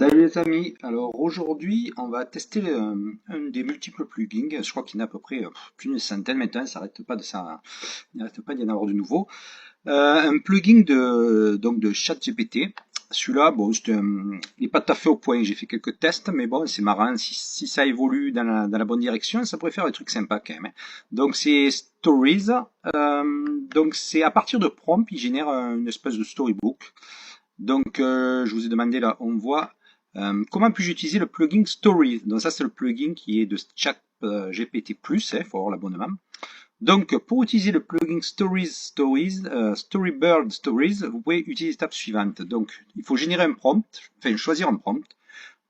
Salut les amis, alors aujourd'hui on va tester un des multiples plugins, je crois qu'il y en a à peu près plus d'une centaine maintenant, ça n'arrête pas il n'arrête pas d'y en avoir de nouveaux. Un plugin de ChatGPT, celui-là bon, il n'est pas tout à fait au point, j'ai fait quelques tests, mais bon c'est marrant, si ça évolue dans la bonne direction, ça pourrait faire des trucs sympas quand même, hein. Donc c'est Stories, donc c'est à partir de prompts, il génère une espèce de storybook. Donc, je vous ai demandé là, on voit comment puis-je utiliser le plugin Stories. Donc ça, c'est le plugin qui est de Chat GPT+, il faut avoir l'abonnement. Donc, pour utiliser le plugin Storybird Stories, vous pouvez utiliser l'étape suivante. Donc, il faut générer un prompt, enfin choisir un prompt,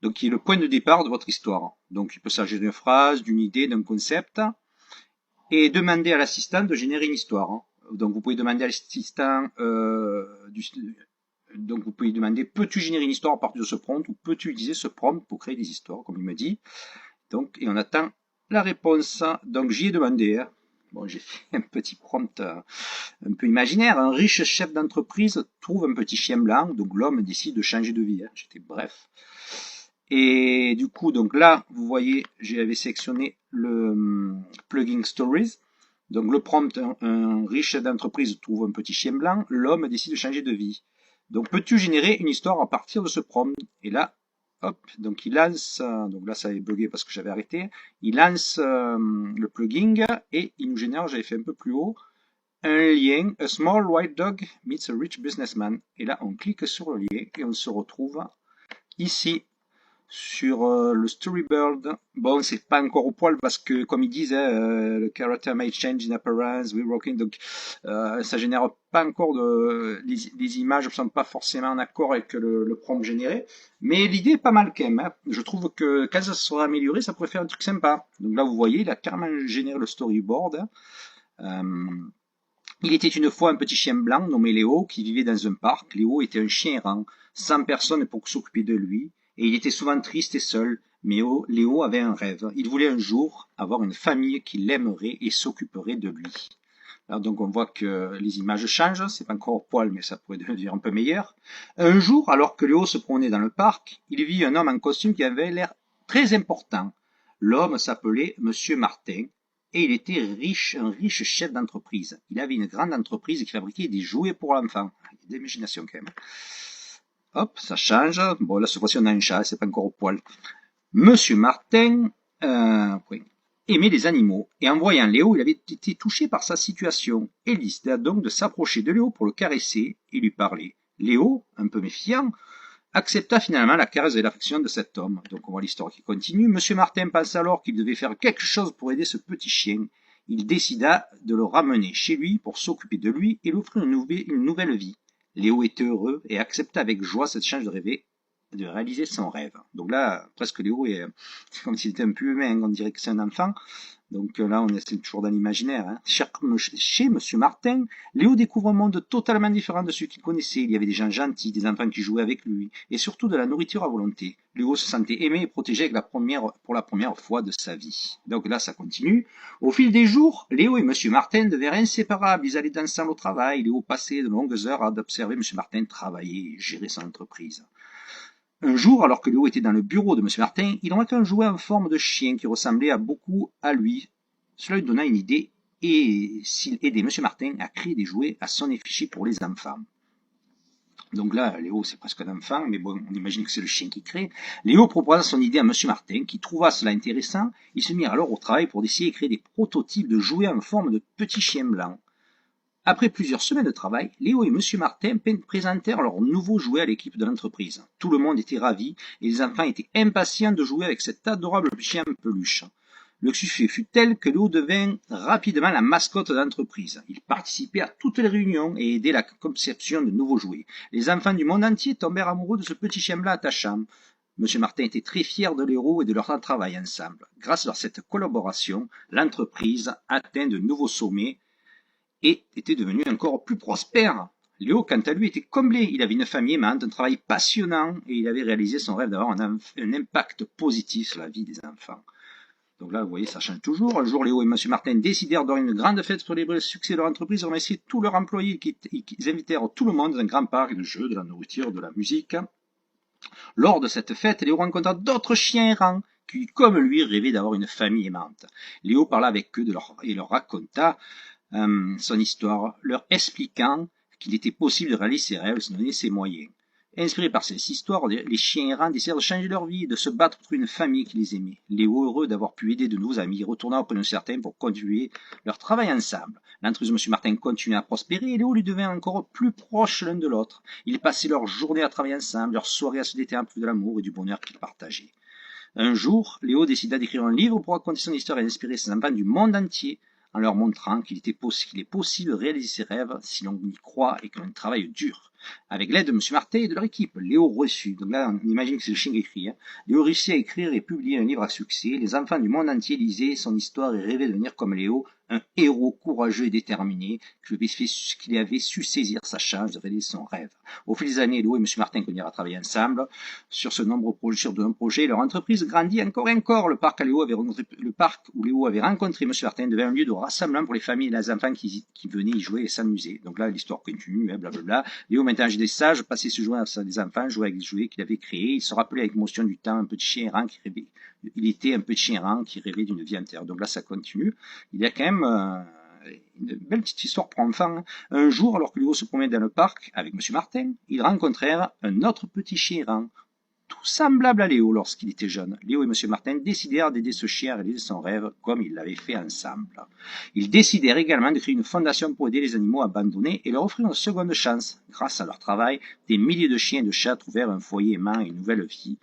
donc qui est le point de départ de votre histoire. Donc, il peut s'agir d'une phrase, d'une idée, d'un concept, et demander à l'assistant de générer une histoire. Donc, vous pouvez demander à l'assistant donc vous pouvez demander, peux-tu générer une histoire à partir de ce prompt ou peux-tu utiliser ce prompt pour créer des histoires, comme il me dit. Donc, et on attend la réponse. Donc j'y ai demandé. Hein. Bon, j'ai fait un petit prompt un peu imaginaire. Un riche chef d'entreprise trouve un petit chien blanc, donc l'homme décide de changer de vie. Hein. J'étais bref. Et du coup, donc là, vous voyez, j'avais sélectionné le plugin Stories. Donc le prompt, un riche chef d'entreprise trouve un petit chien blanc, l'homme décide de changer de vie. Donc, peux-tu générer une histoire à partir de ce prompt? Et là, hop, donc il lance, donc là ça avait bugué parce que j'avais arrêté, il lance le plugin et il nous génère, j'avais fait un peu plus haut, un lien, a small white dog meets a rich businessman. Et là, on clique sur le lien et on se retrouve ici sur le Storybird. Bon, c'est pas encore au poil parce que, comme ils disent, le character may change in appearance, we're working, donc ça génère pas encore les images ne sont pas forcément en accord avec le prompt généré, mais l'idée est pas mal quand même. Hein. Je trouve que quand ça sera amélioré, ça pourrait faire un truc sympa. Donc là, vous voyez, il a carrément généré le storyboard. Il était une fois un petit chien blanc nommé Léo qui vivait dans un parc. Léo était un chien errant, sans personne pour s'occuper de lui, et il était souvent triste et seul. Mais Léo avait un rêve. Il voulait un jour avoir une famille qui l'aimerait et s'occuperait de lui. Alors donc on voit que les images changent, c'est pas encore au poil, mais ça pourrait devenir un peu meilleur. Un jour, alors que Léo se promenait dans le parc, il vit un homme en costume qui avait l'air très important. L'homme s'appelait Monsieur Martin et il était riche, un riche chef d'entreprise. Il avait une grande entreprise qui fabriquait des jouets pour l'enfant. Il y a de l'imagination quand même. Hop, ça change. Bon, là, cette fois-ci, on a un chat, c'est pas encore au poil. Monsieur Martin aimait les animaux, et en voyant Léo, il avait été touché par sa situation, et il décida donc de s'approcher de Léo pour le caresser et lui parler. Léo, un peu méfiant, accepta finalement la caresse et l'affection de cet homme. Donc on voit l'histoire qui continue. Monsieur Martin pensa alors qu'il devait faire quelque chose pour aider ce petit chien. Il décida de le ramener chez lui pour s'occuper de lui et lui offrir une nouvelle vie. Léo était heureux et accepta avec joie cette chance de réaliser son rêve. Donc là, presque Léo est comme s'il était un peu humain, on dirait que c'est un enfant. Donc là, on est toujours dans l'imaginaire. Hein. Chez Monsieur Martin, Léo découvre un monde totalement différent de celui qu'il connaissait. Il y avait des gens gentils, des enfants qui jouaient avec lui, et surtout de la nourriture à volonté. Léo se sentait aimé et protégé pour la première fois de sa vie. Donc là, ça continue. Au fil des jours, Léo et Monsieur Martin devinrent inséparables. Ils allaient ensemble au travail. Léo passait de longues heures à observer Monsieur Martin travailler et gérer son entreprise. Un jour, alors que Léo était dans le bureau de M. Martin, il remarqua un jouet en forme de chien qui ressemblait beaucoup à lui. Cela lui donna une idée et s'il aidait M. Martin à créer des jouets à son effigie pour les enfants. Donc là, Léo, c'est presque un enfant, mais bon, on imagine que c'est le chien qui crée. Léo proposa son idée à M. Martin, qui trouva cela intéressant. Ils se mirent alors au travail pour essayer de créer des prototypes de jouets en forme de petits chiens blancs. Après plusieurs semaines de travail, Léo et M. Martin présentèrent leurs nouveaux jouets à l'équipe de l'entreprise. Tout le monde était ravi et les enfants étaient impatients de jouer avec cet adorable chien en peluche. Le succès fut tel que Léo devint rapidement la mascotte de l'entreprise. Il participait à toutes les réunions et aidait la conception de nouveaux jouets. Les enfants du monde entier tombèrent amoureux de ce petit chien blanc attachant. M. Martin était très fier de Léo et de leur travail ensemble. Grâce à cette collaboration, l'entreprise atteint de nouveaux sommets et était devenu encore plus prospère. Léo, quant à lui, était comblé. Il avait une famille aimante, un travail passionnant, et il avait réalisé son rêve d'avoir un impact positif sur la vie des enfants. Donc là, vous voyez, ça change toujours. Un jour, Léo et M. Martin décidèrent d'avoir une grande fête pour célébrer le succès de leur entreprise, remercier tous leurs employés, ils invitèrent tout le monde dans un grand parc de jeux, de la nourriture, de la musique. Lors de cette fête, Léo rencontra d'autres chiens errants qui, comme lui, rêvaient d'avoir une famille aimante. Léo parla avec eux et leur raconta son histoire, leur expliquant qu'il était possible de réaliser ses rêves sans donner ses moyens. Inspirés par cette histoire, les chiens errants décidèrent de changer leur vie, de se battre pour une famille qui les aimait. Léo, heureux d'avoir pu aider de nouveaux amis, retourna auprès d'un certain pour continuer leur travail ensemble. L'entreprise de M. Martin continua à prospérer et Léo lui devint encore plus proche l'un de l'autre. Ils passaient leurs journées à travailler ensemble, leurs soirées à se détendre un peu de l'amour et du bonheur qu'ils partageaient. Un jour, Léo décida d'écrire un livre pour raconter son histoire et inspirer ses enfants du monde entier en leur montrant qu'il est possible de réaliser ses rêves si l'on y croit et que l'on travaille dur. Avec l'aide de M. Martin et de leur équipe, Léo reçut, donc là on imagine que c'est le chien qui écrit, Léo réussit à écrire et publier un livre à succès. Les enfants du monde entier lisaient son histoire et rêvaient de devenir comme Léo, un héros courageux et déterminé qui avait su saisir sa chance de réaliser son rêve. Au fil des années, Léo et M. Martin continuèrent à travailler ensemble sur de nombreux projets. Leur entreprise grandit encore et encore. Le parc où Léo avait rencontré M. Martin devint un lieu de rassemblement pour les familles et les enfants qui venaient y jouer et s'amuser. Donc là, l'histoire continue, blablabla. Léo, maintenant âgé des sages, passait ses jouets à des enfants, jouait avec les jouets qu'il avait créés. Il se rappelait avec émotion du temps un petit chien errant qui rêvait. Il était un petit chien errant qui rêvait d'une vie entière. Donc là, ça continue. Il y a quand même une belle petite histoire pour enfants. Un jour, alors que Léo se promenait dans le parc avec M. Martin, ils rencontrèrent un autre petit chien errant, tout semblable à Léo lorsqu'il était jeune. Léo et M. Martin décidèrent d'aider ce chien à réaliser son rêve comme ils l'avaient fait ensemble. Ils décidèrent également de créer une fondation pour aider les animaux abandonnés et leur offrir une seconde chance. Grâce à leur travail, des milliers de chiens et de chats trouvèrent un foyer aimant et une nouvelle vie.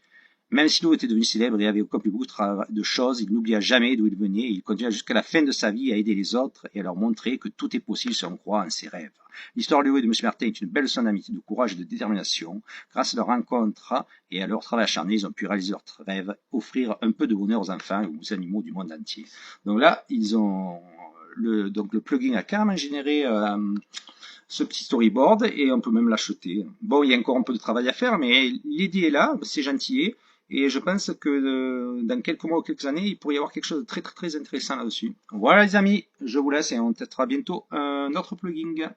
Même si Léo était devenu célèbre et avait accompli beaucoup de choses, il n'oublia jamais d'où il venait et il continua jusqu'à la fin de sa vie à aider les autres et à leur montrer que tout est possible si on croit en ses rêves. L'histoire de Léo et de M. Martin est une belle leçon d'amitié, de courage et de détermination. Grâce à leur rencontre et à leur travail acharné, ils ont pu réaliser leurs rêves, offrir un peu de bonheur aux enfants et aux animaux du monde entier. Donc là, ils ont le plugin a carrément généré ce petit storyboard et on peut même l'acheter. Bon, il y a encore un peu de travail à faire, mais l'idée est là, c'est gentil. Et je pense que dans quelques mois ou quelques années, il pourrait y avoir quelque chose de très très très intéressant là-dessus. Voilà les amis, je vous laisse et on testera bientôt un autre plugin.